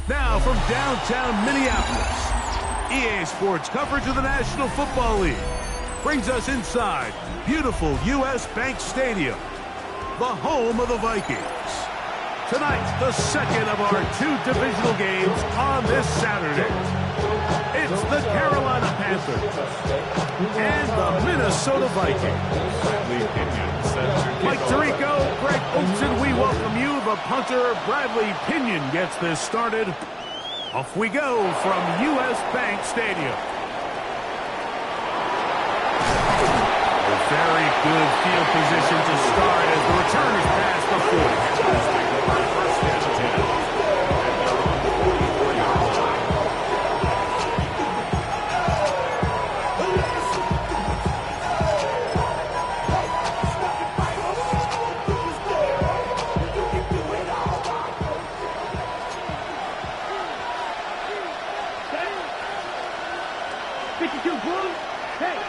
Now from downtown Minneapolis, EA Sports coverage of the National Football League brings us inside beautiful U.S. Bank Stadium, the home of the Vikings. Tonight, the second of our 2 divisional games on this Saturday. It's the Carolina Panthers and the Minnesota Vikings. Mike Tirico, Greg Olsen, we welcome you. The punter, Bradley Pinion, gets this started. Off we go from U.S. Bank Stadium. A very good field position to start as the return is past the 40.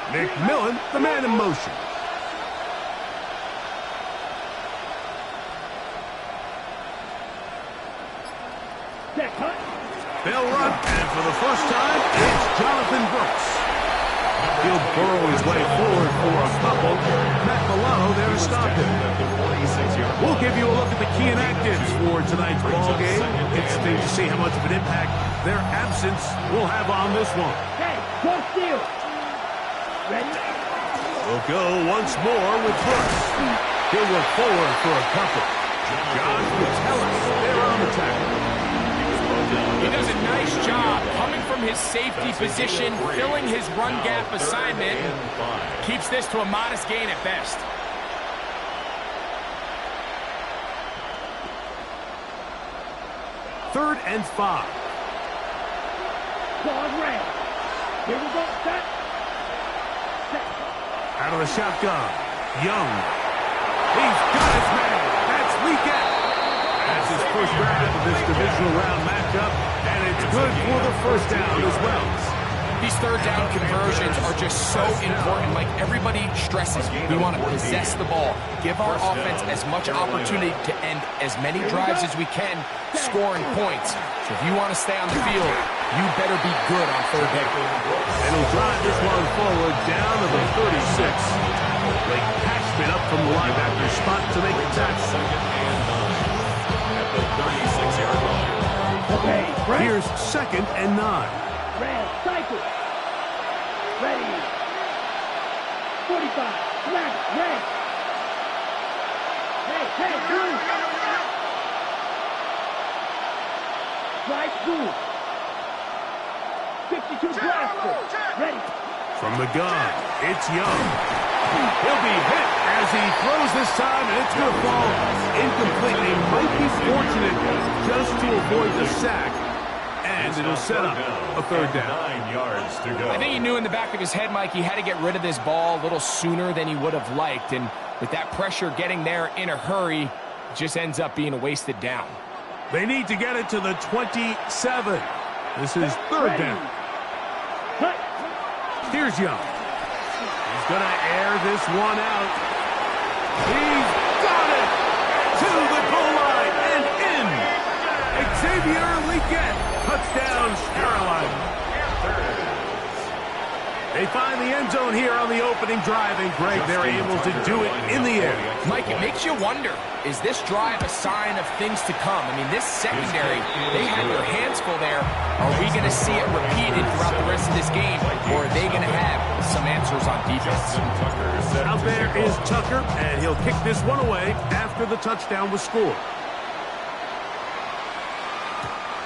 McMillan, the man in motion. They'll run, and for the first time, it's Jonathan Brooks. He'll burrow his way forward for a couple. Matt Milano there to stop him. We'll give you a look at the key inactives for tonight's ball game. Interesting to see how much of an impact their absence will have on this one. Hey, cross field. Ready? We'll go once more with Brooks. He'll look forward for a couple. Josh Metellus there on the tackle. He does a nice job coming from his safety position, filling his run gap assignment. Keeps this to a modest gain at best. Third and 5. Ball red. Here we go. Set. Out of the shotgun. Young. He's got his man. That's Leakout. That's his first grab of this divisional round matchup, and it's good for the first down as well. These third down conversions are just so important. Like everybody stresses, we want to possess the ball, give our offense as much opportunity to end as many drives as we can, scoring points. So if you want to stay on the field, you better be good on third down. And he'll drive this one forward down to the 36. Blake Cashman up from the linebacker spot to make the tackle. At the 36-yard line. Okay, here's 2nd and 9. Red, cycle. Ready. 45. Black, red. Hey, blue. Right, blue. 52 blaster. Ready. From the gun, it's Young. He'll be hit as he throws this time, and it's going to fall incomplete. He might be fortunate just to avoid the sack, and it'll set up a third down. 9 yards to go. I think he knew in the back of his head, Mike, he had to get rid of this ball a little sooner than he would have liked, and with that pressure getting there in a hurry, it just ends up being a wasted down. They need to get it to the 27. This is third down. Here's Young. He's going to air this one out. He's got it to the goal line and in. Xavier Leggett, touchdown Carolina. They find the end zone here on the opening drive, and Greg, they're able to do it in the air. Mike, it makes you wonder, is this drive a sign of things to come? I mean, this secondary, they had their hands full there. Are we going to see it repeated throughout the rest of this game, or are they going to have some answers on defense? Out there is Tucker, and he'll kick this one away after the touchdown was scored.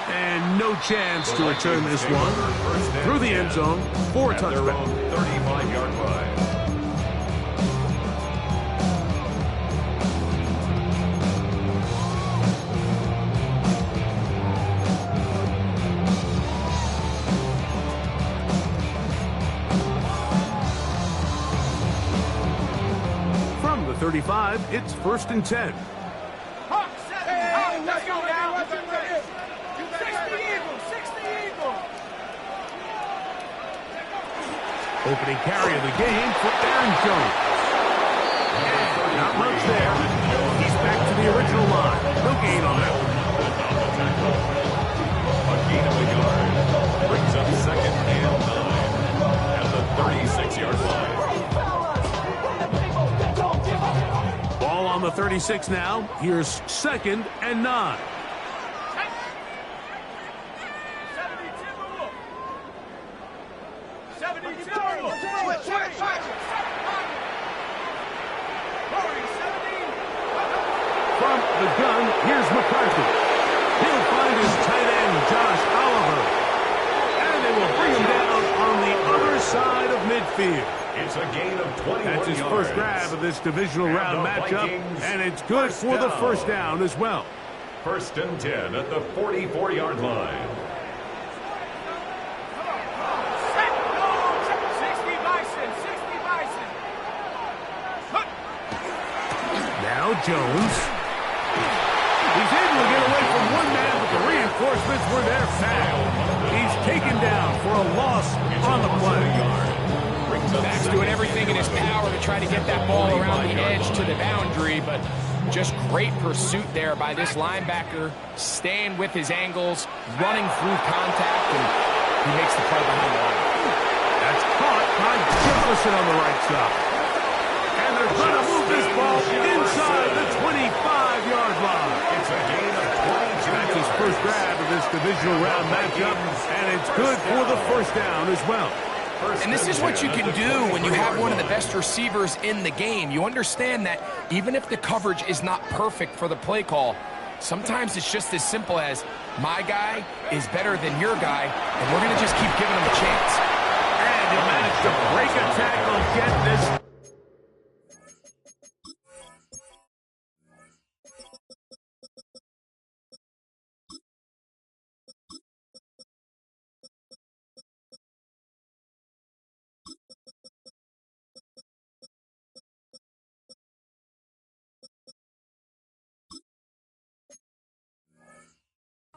And no chance to return this one through the end zone for a touchdown. 35-yard line. From the 35, it's 1st and 10. Let's go now. 60 Eagles. Opening carry of the game for Aaron Jones. And not much there. He's back to the original line. No gain on that one. 36-yard line. Ball on the 36 now. Here's 2nd and 9. From the gun, here's McCarthy. He'll find his tight end, Josh Oliver. And they will bring him down on the other side of midfield. It's a gain of 21 That's his yards. first grab of this divisional round matchup, and it's good for the first down as well. 1st and 10 at the 44-yard line. Now Jones. He's able to get away from one man, but the reinforcements were there fast. He's taken down for a loss on the play. Max doing everything in his power to try to get that ball around the edge to the boundary, but just great pursuit there by this linebacker, staying with his angles, running through contact, and he makes the play behind the line. That's caught by Jefferson on the right side. And they're going to move this ball inside the 25-yard line. It's a gain of 22 That's his first grab of this divisional round matchup, and it's good for the first down as well. And this is what you can do when you have one of the best receivers in the game. You understand that even if the coverage is not perfect for the play call, sometimes it's just as simple as my guy is better than your guy, and we're going to just keep giving him a chance. And he managed to break a tackle, get this.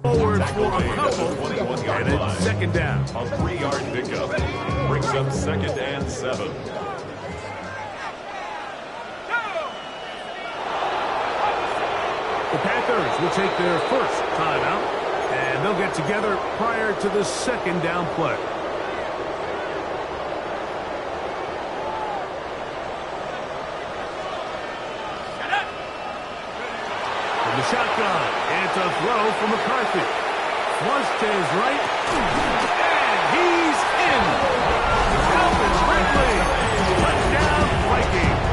Forward for a couple, and it's 2nd down. A 3-yard pickup brings up 2nd and 7. The Panthers will take their first timeout, and they'll get together prior to the 2nd down play. From the shotgun, it's a throw from McCarthy. Flush to his right, and he's in. Calvin Ridley, touchdown Vikings.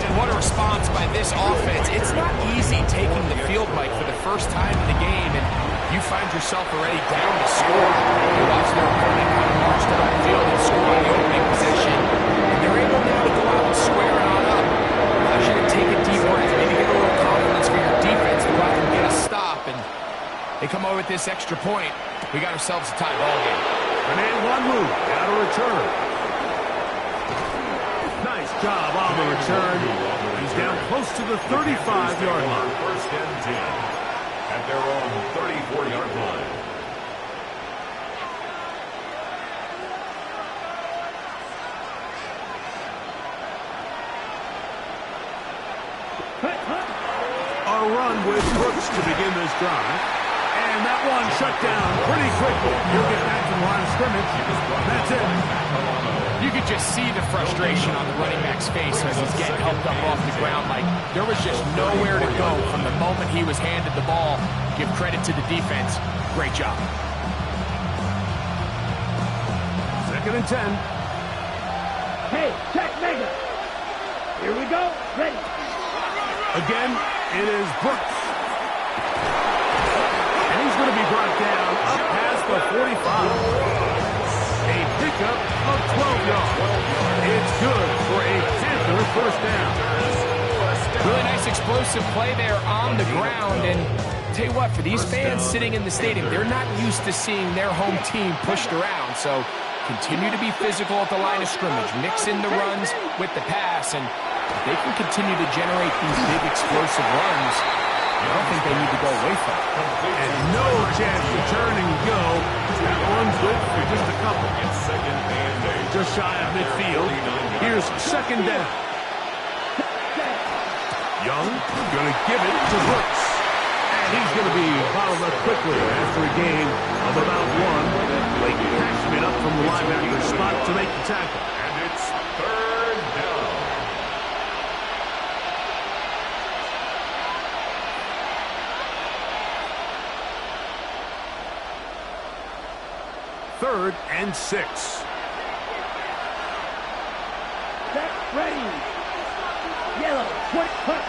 And what a response by this offense. It's not easy taking the field, Mike, for the first time in the game, and you find yourself already down to score. You watch their opponent kind of march down the field and score on the opening possession, and they're able now to go out and square it on up. Allows you to take a deep breath, maybe get a little confidence for your defense to go out and get a stop, and they come over with this extra point. We got ourselves a tie ball game. And one move, out of return. Nice job on the return. He's down close to the 35-yard line. 1st and 10 at their own 34-yard line. A run with Brooks to begin this drive. And that one shut down pretty quickly. He'll get back to the line of scrimmage. That's it. You could just see the frustration on the running back's face as he's getting helped up off the ground. Like, there was just nowhere to go from the moment he was handed the ball. Give credit to the defense. Great job. 2nd and 10. Hey, check mega. Here we go. Ready. Again, it is Brooks. And he's going to be brought down up past the 45. A pickup of 12 yards. It's good for a Panther first down. Really nice explosive play there on the ground. And tell you what, for these fans sitting in the stadium, they're not used to seeing their home team pushed around. So continue to be physical at the line of scrimmage. Mix in the runs with the pass. And if they can continue to generate these big explosive runs, I don't think they need to go away from it. And no chance to turn and go. That one's good for just a couple. It's 2nd and 8. Just shy of midfield. Here's 2nd down. Young going to give it to Brooks. And He's going to be bottled up quickly after a gain of about 1. Like catching it up from the linebacker spot to make the tackle. And it's third down. Third and 6. Set, ready. Yellow, 20, cut.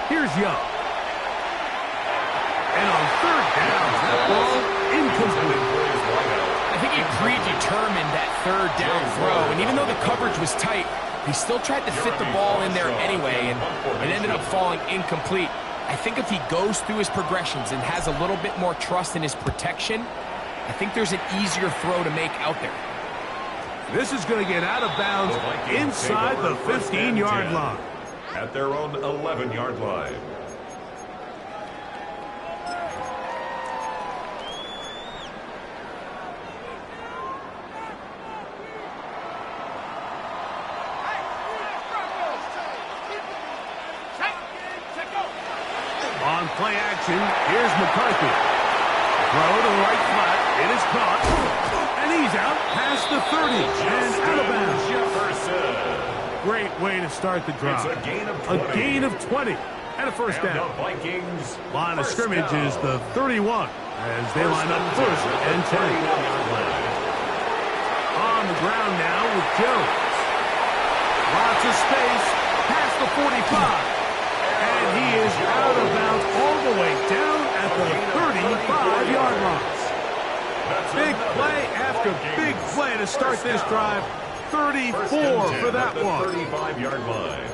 Here's Young. And on third down, that ball incomplete. I think he predetermined that third down throw, and even though the coverage was tight, he still tried to fit the ball in there anyway, and it ended up falling incomplete. I think if he goes through his progressions and has a little bit more trust in his protection, I think there's an easier throw to make out there. This is going to get out of bounds inside the 15-yard line. At their own 11-yard line. On play action, here's McCarthy. Throw to the right flat. It is caught. And he's out past the 30 and out of bounds. Jefferson. Great way to start the drive. It's a gain of 20. A gain of 20 and a first And down. the Vikings Line of first scrimmage down. is the 31 as they line up first and 10. On the ground now with Jones. Lots of space past the 45. And he is out of bounds all the way down at the 35-yard line. Big play after big play to start this drive. 34 for that one. 35-yard line.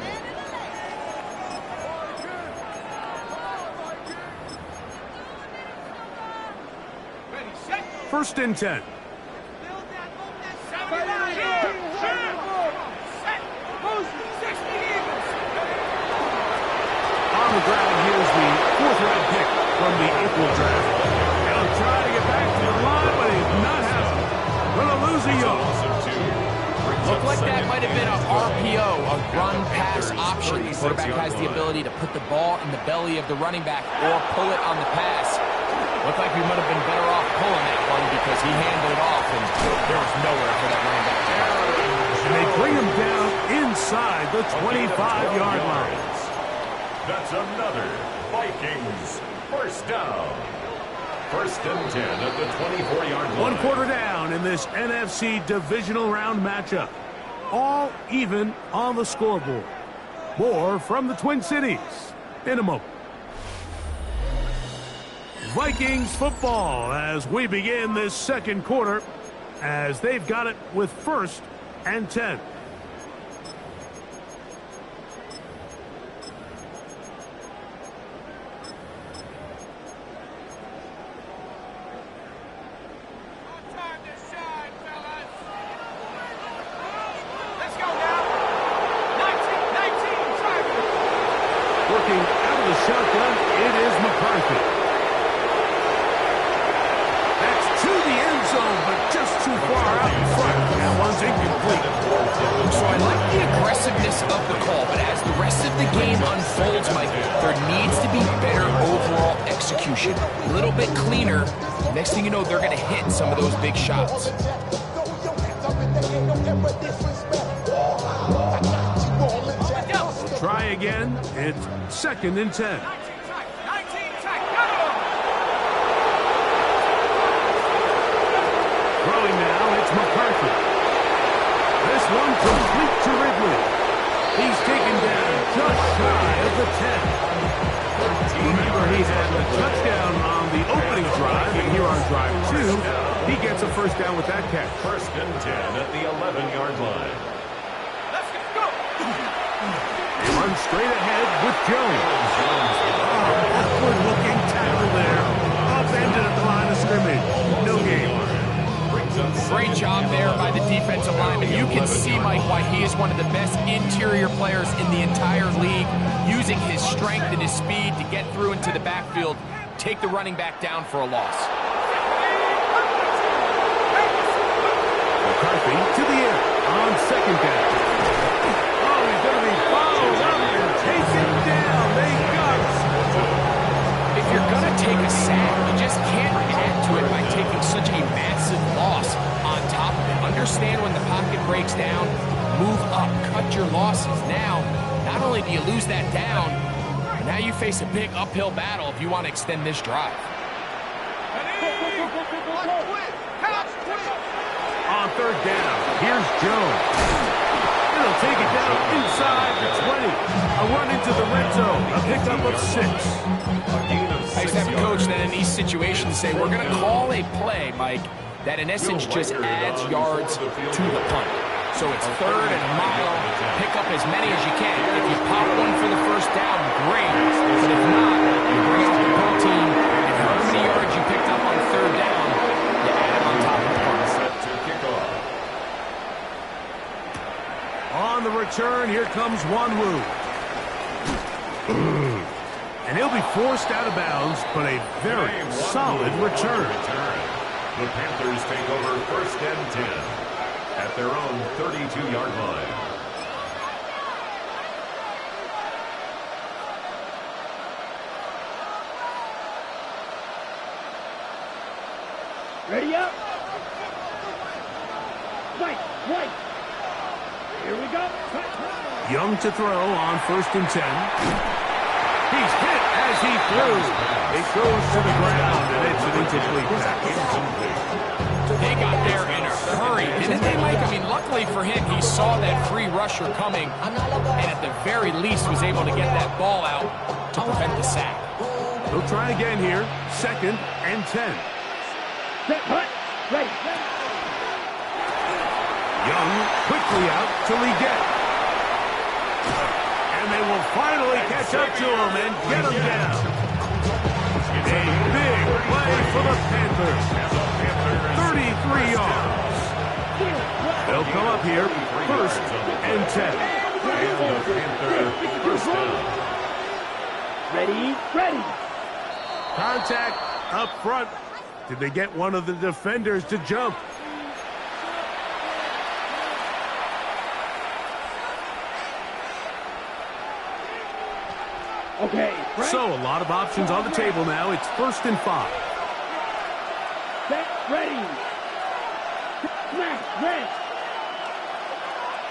First and 10. On the ground, here's the 4th-round pick from the April draft. He'll try to get back to the line, but he's not happening. Going to lose a yard. Looked like that might have been a RPO, a run-pass option. The quarterback has the ability to put the ball in the belly of the running back or pull it on the pass. Looked like we might have been better off pulling that one because he handed it off, and there was nowhere for that running back to go. And they bring him down inside the 25-yard line. That's another Vikings first down. First and 10 at the 24-yard line. 1 quarter down in this NFC Divisional Round matchup. All even on the scoreboard. More from the Twin Cities in a moment. Vikings football as we begin this second quarter as they've got it with first and 10. Working out of the shotgun, it is McCarthy. That's to the end zone, but just too far out in front. That one's incomplete. So I like the aggressiveness of the call, but as the rest of the game unfolds, Mike, there needs to be better overall execution. A little bit cleaner. Next thing you know, they're going to hit some of those big shots. We'll try again. It's second and 10. Throwing now, it's McCarthy. This one complete to Ridley. He's taken down just shy of the 10. Remember, he had the touchdown on the opening drive, and here on drive 2, he gets a first down with that catch. First and 10 at the 11-yard line. They run straight ahead with Jones. Awkward-looking tackle there. Upended at the line of scrimmage. No game. Great job there by the defensive lineman. You can see, Mike, why he is one of the best interior players in the entire league, using his strength and his speed to get through into the backfield, take the running back down for a loss. McCarthy to the air on second down. Oh, he's going to be followed up and taken down. They got it. If you're going to Move up, cut your losses. Now, not only do you lose that down, but now you face a big uphill battle if you want to extend this drive. On third down, here's Jones. He'll take it down inside the 20. A run into the red zone, a pickup of 6. I used to have a coach that in these situations say, we're going to call a play, Mike, that in essence just adds yards to the punt. So it's third and a mile, pick up as many as you can. If you pop one for the first down, great. But if not, you bring out the punt team, and however many yards you picked up on third down, you add them on top of the punt. On the return, here comes Wanwu. And he'll be forced out of bounds, but a very solid return. The Panthers take over first and 10 at their own 32-yard line. Ready up. Right. Here we go. Young to throw on first and 10. He's hit as he threw. It goes to the ground, and it's an incomplete pass. They got there in a hurry, didn't they, Mike? I mean, luckily for him, he saw that free rusher coming, and at the very least was able to get that ball out to prevent the sack. He'll try again here. Second and 10. Set, hut, ready. Young quickly out to Leggett. And they will finally catch up to him and get him down. A big play for the Panthers. 33 yards. They'll come up here, first and 10. And the Panther first down. Ready. Contact up front. Did they get one of the defenders to jump? Okay. Right. So a lot of options on the table now. It's first and 5. Set, ready. Smash, red.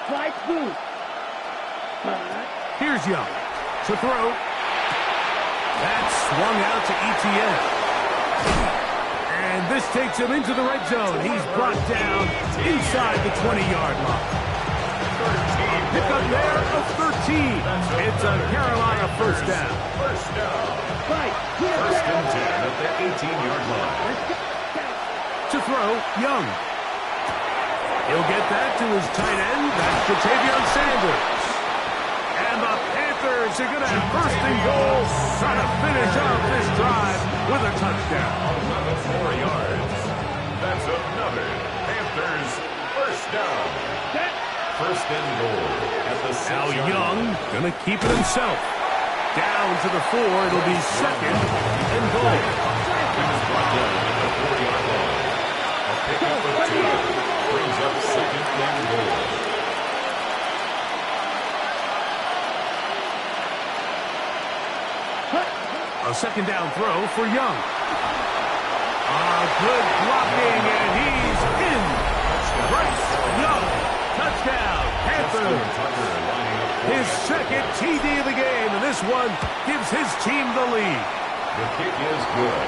Slide through. Here's Young to throw. That's swung out to Etienne. And this takes him into the red zone. He's brought down inside the 20-yard line. Pick up there of 13. It's a Carolina first down. First and 10 at the 18-yard line. To throw, Young. He'll get that to his tight end. That's Ja'Tavion Sanders. And the Panthers are going to have first and goal, trying to finish off this drive with a touchdown. 4 yards. That's another Panthers first down. First and goal at the 6-yard Now line. Young going to keep it himself. Down to the 4. It'll be second and goal. He was brought down at the 4-yard line. A pickup of 2 brings up second and goal. A second down throw for Young. Good blocking, and he's in. Bryce Young, touchdown, Panthers. His second TD of the game, and this one gives his team the lead. The kick is good.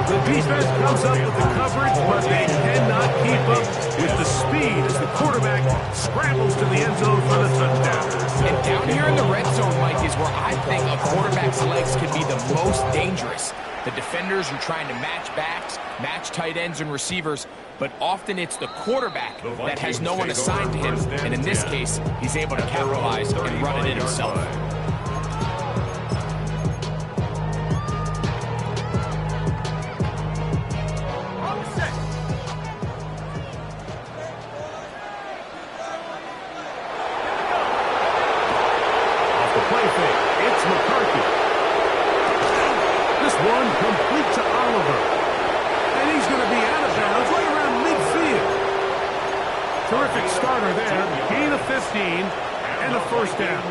The defense comes up with the coverage, but they cannot keep up with the speed as the quarterback scrambles to the end zone for the touchdown. And down here in the red zone, Mike, is where I think a quarterback's legs could be the most dangerous. The defenders are trying to match backs, match tight ends and receivers, but often it's the quarterback that has no one assigned to him, and in this case, he's able to capitalize and run it in himself. Off the play fake, it's McCarthy. This one complete to Oliver. And he's going to be out of bounds right around midfield. Terrific starter there. Gain of 15 and a first down.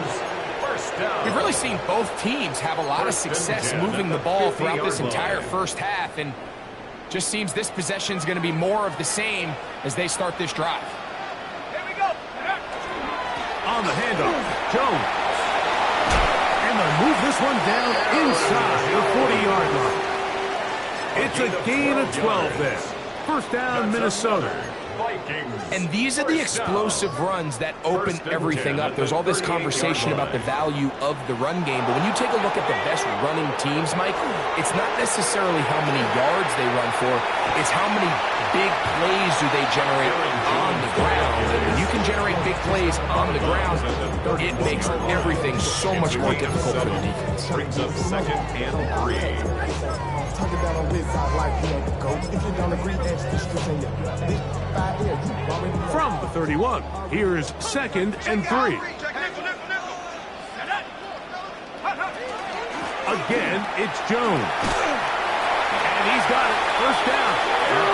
We've really seen both teams have a lot of success moving the ball throughout this entire first half, and just seems this possession is going to be more of the same as they start this drive. Here we go. on the handoff. Jones. And they'll move this one down inside the 40-yard line. It's a gain of 12 there. First down, Minnesota. And these are the explosive runs that open everything up. There's all this conversation about the value of the run game, but when you take a look at the best running teams, Mike, it's not necessarily how many yards they run for, it's how many big plays do they generate on the ground. And when you can generate big plays on the ground, it makes everything so much more difficult for the defense. Brings up second and 3. From the 31, here's second and 3. Again, it's Jones. And he's got it. First down.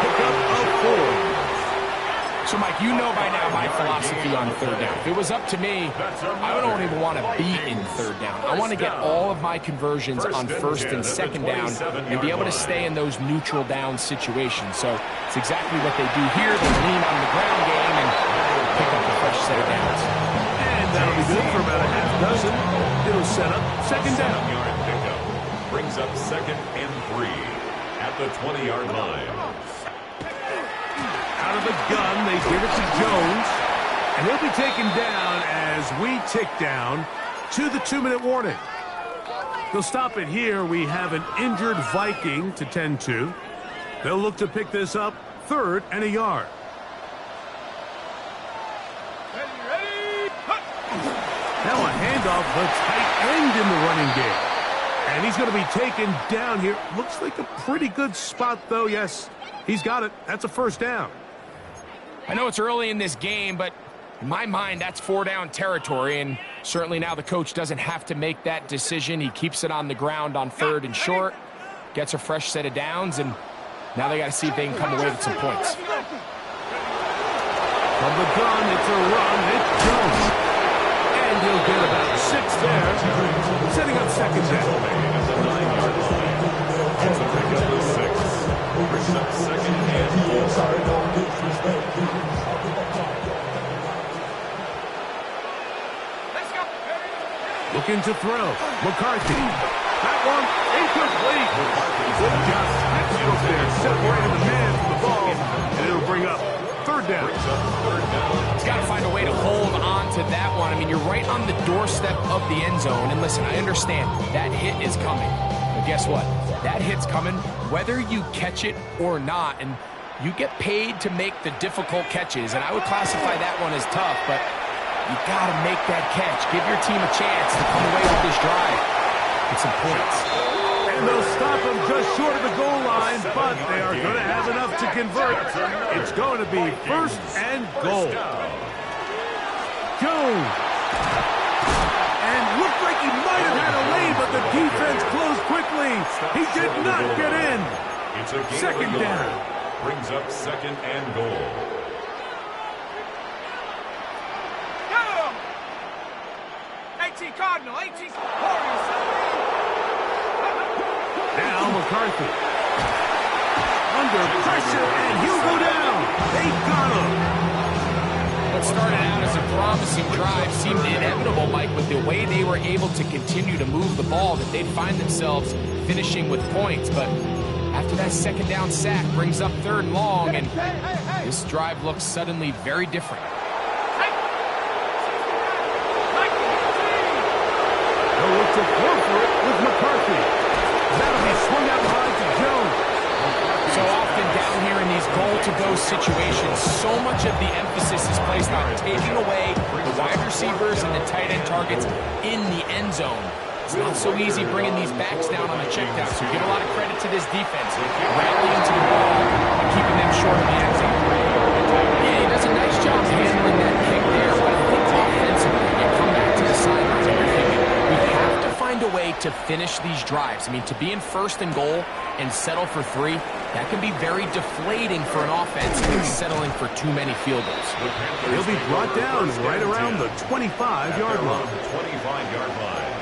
Pickup of 4. So, Mike, you know by now my philosophy on third down. If it was up to me, I don't even want to be in third down. I want to get all of my conversions on first and second down and be able to stay in those neutral down situations. So it's exactly what they do here. They lean on the ground game and pick up a fresh set of downs. And that'll be good for about a half dozen. It'll set up second down. Pickup brings up second and 3 at the 20-yard line. Out of the gun, they give it to Jones. And he'll be taken down as we tick down to the 2-minute warning. They'll stop it here. We have an injured Viking to tend to. They'll look to pick this up, 3rd and a yard. Now a handoff, the tight end in the running game. And he's going to be taken down here. Looks like a pretty good spot, though. Yes, he's got it. That's a first down. I know it's early in this game, but in my mind, that's 4-down territory, and certainly now the coach doesn't have to make that decision. He keeps it on the ground on 3rd and short, gets a fresh set of downs, and now they got to see if they can come away with some points. From the gun, it's a run. It's Jones. And he'll get about 6 there, setting up second down. It's a pickup of 6. Brings up second and 4. Looking to throw. McCarthy. That one incomplete. Good job. Skills there. Separated the man from the ball. And it'll bring up 3rd down. He's got to find a way to hold on to that one. I mean, you're right on the doorstep of the end zone. And listen, I understand that hit is coming. But guess what? That hit's coming whether you catch it or not. And you get paid to make the difficult catches. And I would classify that one as tough, but you got to make that catch. Give your team a chance to come away with this drive with some points. And they'll stop him just short of the goal line, but they are going to have enough to convert. It's going to be 1st and goal. Jones. And looked like he might have had a lead, but the defense closed quickly. He did not get in. It's a Second down. Brings up second and goal. Cardinal, 18 Now McCarthy. Under pressure, and he'll go down. They got him. What started out as a promising drive seemed inevitable, Mike, with the way they were able to continue to move the ball, that they'd find themselves finishing with points. But after that second down sack brings up 3rd and long, and this drive looks suddenly very different. They'll look to go for it with McCarthy. That'll be swung out wide to Jones. So often down here in these goal-to-go situations, so much of the emphasis is placed on taking away the wide receivers and the tight end targets in the end zone. It's not so easy bringing these backs down on the checkdown, so give a lot of credit to this defense, rallying to the ball and keeping them short of the end zone. Yeah, he does a nice job handling that kick there, but I think offensively, you come back to the sidelines and you're thinking, we have to find a way to finish these drives. I mean, to be in 1st and goal and settle for 3, that can be very deflating for an offense settling for too many field goals. He'll be brought down right around the 25-yard line. 25-yard line.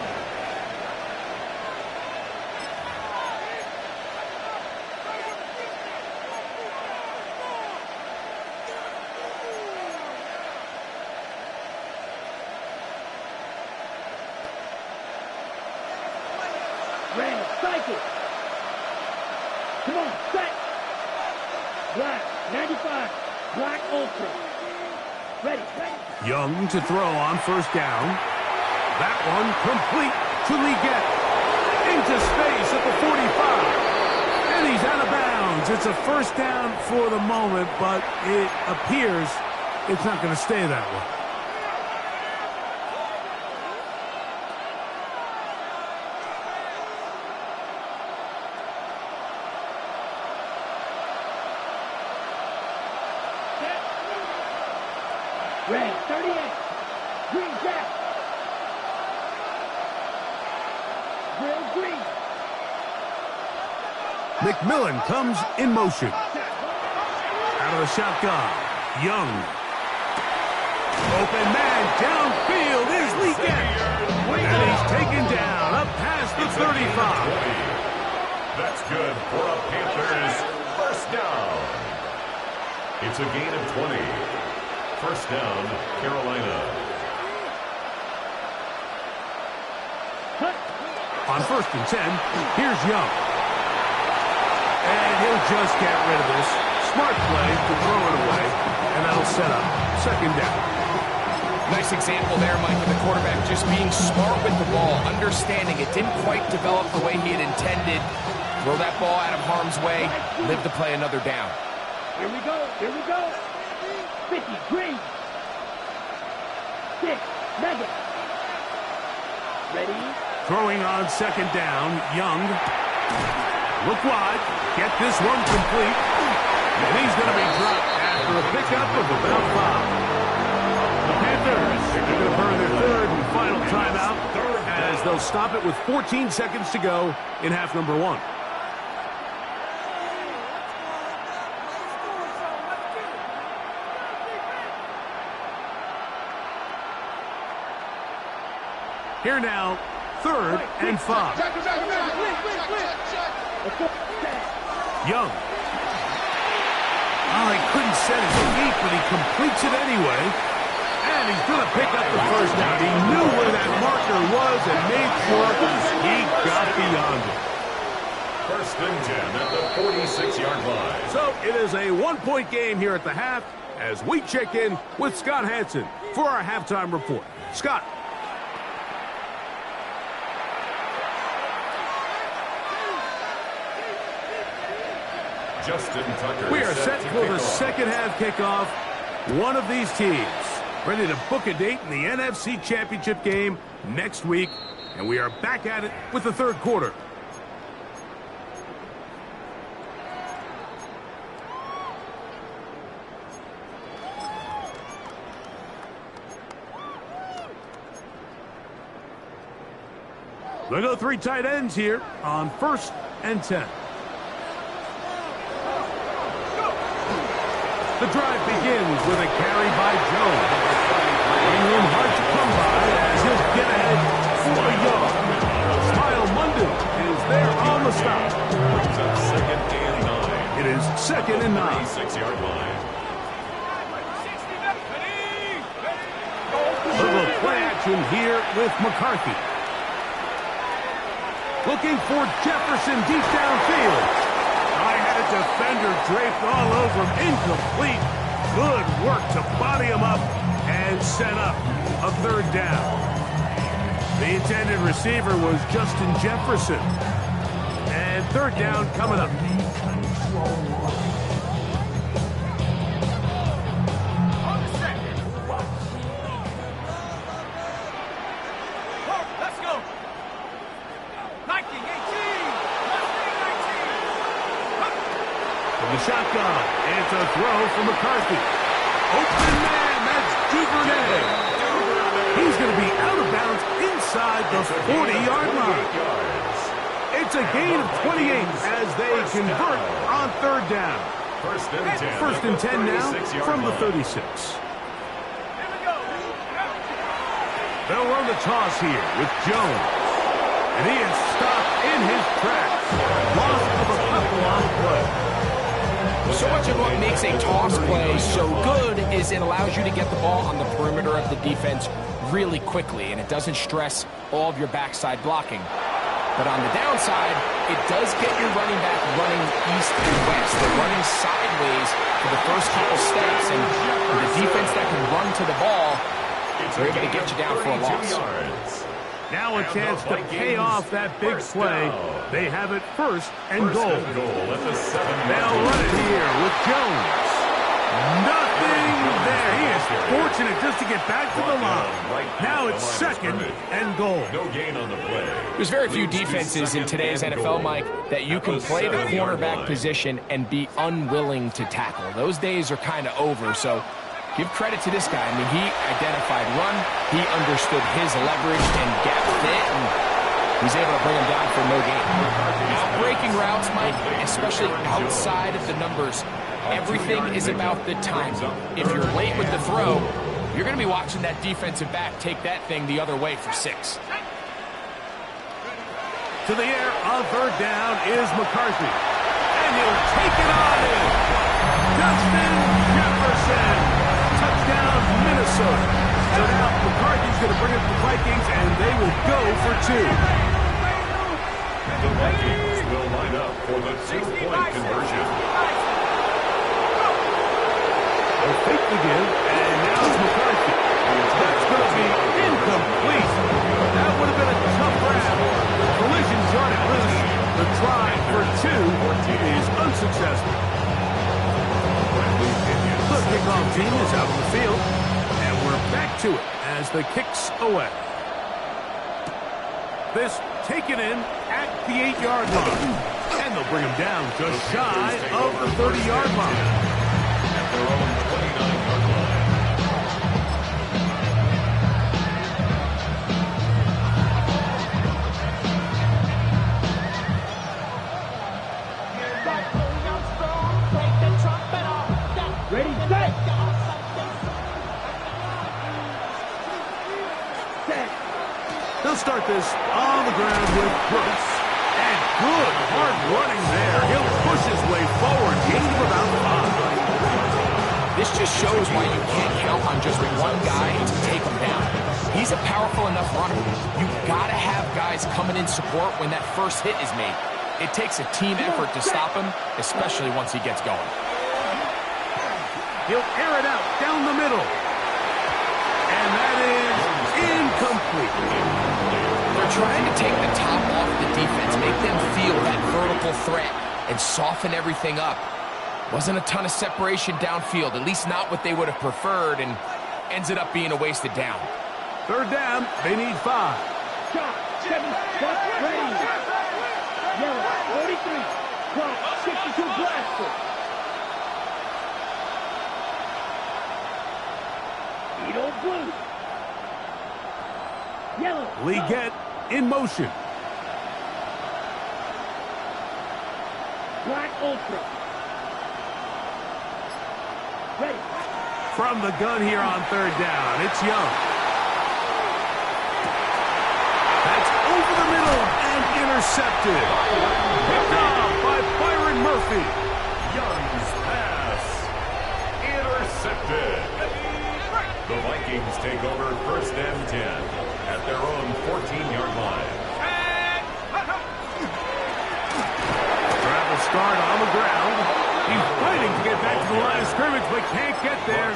red, cycle. Come on, set. Black, 95, black ultra. Ready, ready. Young to throw on first down. That one complete to Leggett. Into space at the 45. And he's out of bounds. It's a first down for the moment, but it appears it's not going to stay that way. Red, 38. Green jack. Grill green. McMillan comes in motion. Out of the shotgun. Young. Open man downfield is Leggett. And he's taken down up past the 35. That's good for a Panthers first down. It's a gain of 20. First down, Carolina. On first and 10, here's Young. And he'll just get rid of this. Smart play to throw it away, and that'll set up second down. Nice example there, Mike, of the quarterback just being smart with the ball, understanding it didn't quite develop the way he had intended. Throw that ball out of harm's way, live to play another down. Here we go, here we go. 50, green. 6, mega. Ready? Throwing on second down, Young. Look wide, get this one complete. And he's going to be dropped after a pickup of about 5. The Panthers are going to burn their third and final timeout as they'll stop it with 14 seconds to go in half number 1. Here now, third and 5. Young. Oh, he couldn't set his feet, but he completes it anyway. And he's going to pick up the first down. He knew where that marker was and made sure he got beyond it. First and 10 at the 46-yard line. So it is a one-point game here at the half as we check in with Scott Hansen for our halftime report. Scott. Justin Tucker. We are set for the second half kickoff. One of these teams ready to book a date in the NFC Championship game next week. And we are back at it with the third quarter. They go 3 tight ends here on first and 10. The drive begins with a carry by Jones. Ingram hard to come by as he'll get ahead for a yard. Smile Mundu is there on the stop. Brings up second and 9. It is second and 9. 26-yard line. A little play action here with McCarthy. Looking for Jefferson deep downfield. I had a defender draped all over him. Incomplete. Good work to body him up and set up a third down. The intended receiver was Justin Jefferson. And third down coming up. Let's go. 19, 18. From the shotgun, it's a throw from McCarthy. Open man, that's Duvernay. He's going to be out of bounds inside the 40-yard line. It's a gain of 28 as they convert on third down. First and 10 now from the 36. They'll run the toss here with Jones. And he is stopped in his tracks. Loss of a couple on play. So much of what makes a toss play so good is it allows you to get the ball on the perimeter of the defense really quickly, and it doesn't stress all of your backside blocking. But on the downside, it does get your running back running east and west. They're running sideways for the first couple steps, and the defense that can run to the ball, they're able to get you down for a loss. Now a chance to pay off that big play. They have it first and goal. They'll run it here with Jones. Nothing there. He is fortunate just to get back to the line. Now it's second and goal. No gain on the play. There's very few defenses in today's NFL, Mike, that you can play the cornerback position and be unwilling to tackle. Those days are kind of over, so give credit to this guy. I mean, he identified run, he understood his leverage and gap fit, and he's able to bring him down for no gain. Now, breaking routes, Mike, especially outside of the numbers, everything is about the time. If you're late with the throw, you're going to be watching that defensive back take that thing the other way for 6. To the air on third down is McCarthy. And he'll take it on in. Justin Jefferson. Touchdown, Minnesota. So now McCarthy's going to bring up the Vikings, and they will go for 2. The Vikings will line up for the 2-point conversion. They'll fake the give, and now it's McCarthy. That's going to be incomplete. That would have been a tough grab. The collision's on it loose. The try for 2 is unsuccessful. The kickoff team is out on the field, and we're back to it as the kick's away. This taken in at the 8-yard line, and they'll bring him down just shy of the 30-yard line. At their own 29-yard line. Ready, set. They'll start this on the ground with Brooks. And good hard running there. He'll push his way forward. Gain of about 5. This just shows why you can't count on just one guy to take him down. He's a powerful enough runner. You've got to have guys coming in support when that first hit is made. It takes a team effort to stop him, especially once he gets going. He'll air it out down the middle. And that is incomplete. They're trying to take the top off the defense, make them feel that vertical threat, and soften everything up. Wasn't a ton of separation downfield, at least not what they would have preferred, and ends it up being a wasted down. Third down, they need 5. Shot, 7, buck, ready. Yellow, 43, 12, 62 blaster. Edo blue. Yellow. Leggett in motion. Black ultra. Ready. From the gun here on third down, it's Young. That's over the middle and intercepted. Picked off by Byron Murphy. Young's pass. Intercepted. The Vikings take over first and 10 at their own 14-yard line. Travel start on the ground. He's fighting to get back to the line of scrimmage, but can't get there.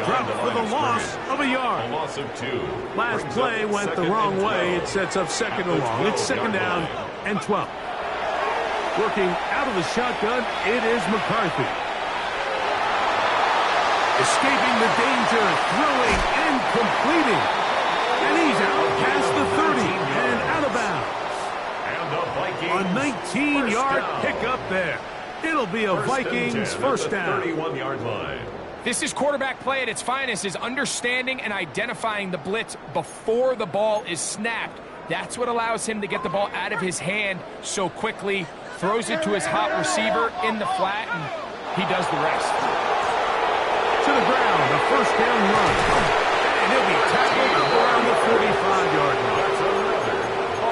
Dropped for the loss of a yard. A loss of 2. Last play went the wrong way. It sets up second and long. It's second down and 12. Working out of the shotgun, it is McCarthy. Escaping the danger, throwing and completing. And he's out past the 30 and out of bounds. And the Vikings. A 19-yard pickup there. It'll be a Vikings first down. 31-yard line. This is quarterback play at its finest, is understanding and identifying the blitz before the ball is snapped. That's what allows him to get the ball out of his hand so quickly, throws it to his hot receiver in the flat, and he does the rest. To the ground, a first down run. And he'll be tackled around the 45-yard line.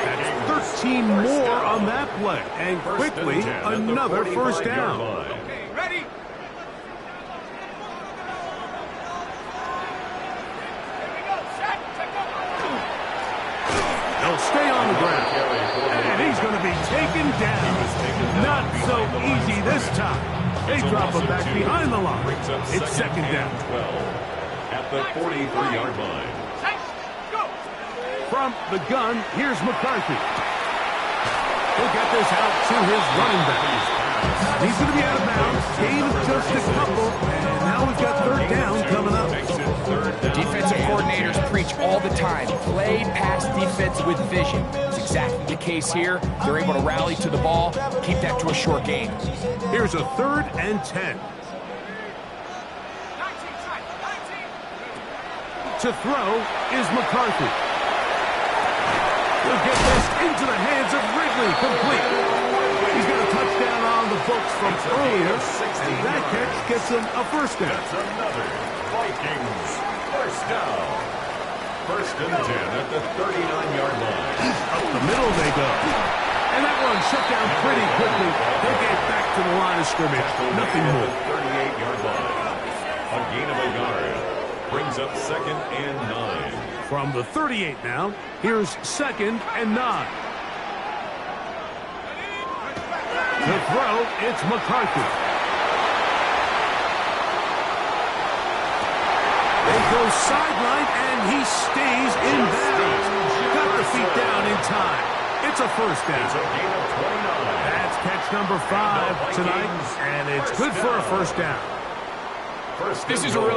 That's 13 more on that play. And quickly, another first down. Okay, ready? They'll stay on the ground. And he's going to be taken down. Not so easy this time. They drop him back behind the line. It's second down. 12 at the 43-yard line. From the gun, here's McCarthy. He'll get this out to his running back. He's going to be out of bounds. Gain of just a couple. And now we've got third down coming up. Defensive coordinators preach all the time. Play pass defense with vision. It's exactly the case here. They're able to rally to the ball, keep that to a short game. Here's a 3rd and 10. To throw is McCarthy. He'll get this into the hands of Ridley, complete. He's got a touchdown on the books from earlier, and that catch gets him a first down. That's another Vikings first down. 1st and 10 at the 39-yard line. Up the middle they go. And that one shut down pretty quickly. They'll get back to the line of scrimmage. Nothing more. 38-yard line. A gain of a yard. Brings up 2nd and 9. From the 38 now, here's 2nd and 9. To throw, it's McCarthy. They go sideline, and he stays in bounds. Got the feet down in time. It's a first down. It's a gain of 29. That's catch number 5 tonight, and it's good for a first down. This is a really